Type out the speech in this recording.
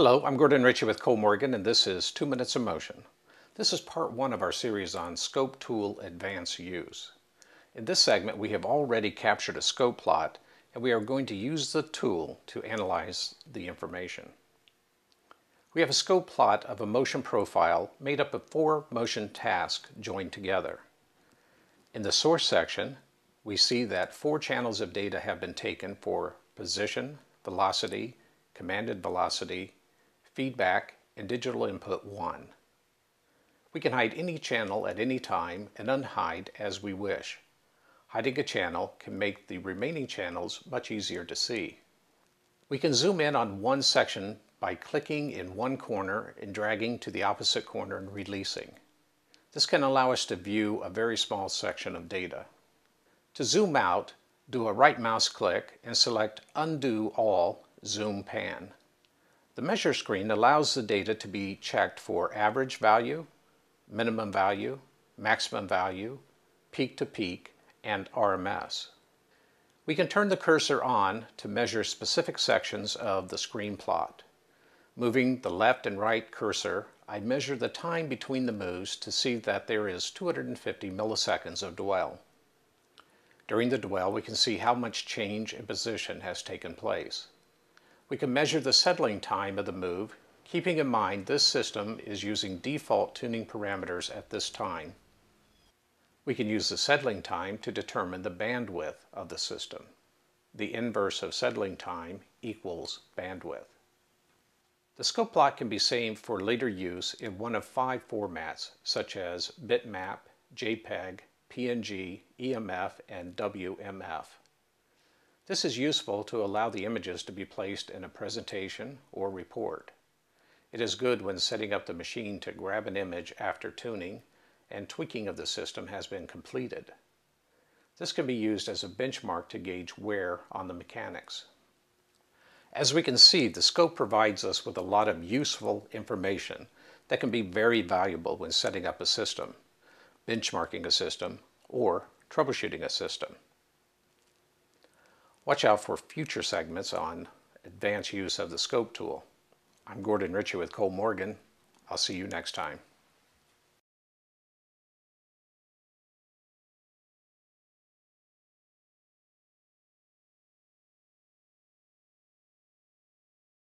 Hello, I'm Gordon Ritchie with Kollmorgen, and this is 2 Minutes of Motion. This is part 1 of our series on Scope Tool Advanced Use. In this segment, we have already captured a scope plot, and we are going to use the tool to analyze the information. We have a scope plot of a motion profile made up of 4 motion tasks joined together. In the source section, we see that 4 channels of data have been taken for position, velocity, commanded velocity, feedback, and digital input 1. We can hide any channel at any time and unhide as we wish. Hiding a channel can make the remaining channels much easier to see. We can zoom in on one section by clicking in one corner and dragging to the opposite corner and releasing. This can allow us to view a very small section of data. To zoom out, do a right mouse click and select Undo All Zoom Pan. The measure screen allows the data to be checked for average value, minimum value, maximum value, peak to peak, and RMS. We can turn the cursor on to measure specific sections of the screen plot. Moving the left and right cursor, I measure the time between the moves to see that there is 250 milliseconds of dwell. During the dwell, we can see how much change in position has taken place. We can measure the settling time of the move, keeping in mind this system is using default tuning parameters at this time. We can use the settling time to determine the bandwidth of the system. The inverse of settling time equals bandwidth. The scope plot can be saved for later use in one of 5 formats, such as bitmap, JPEG, PNG, EMF, and WMF. This is useful to allow the images to be placed in a presentation or report. It is good when setting up the machine to grab an image after tuning and tweaking of the system has been completed. This can be used as a benchmark to gauge wear on the mechanics. As we can see, the scope provides us with a lot of useful information that can be very valuable when setting up a system, benchmarking a system, or troubleshooting a system. Watch out for future segments on advanced use of the scope tool. I'm Gordon Ritchie with Kollmorgen. I'll see you next time.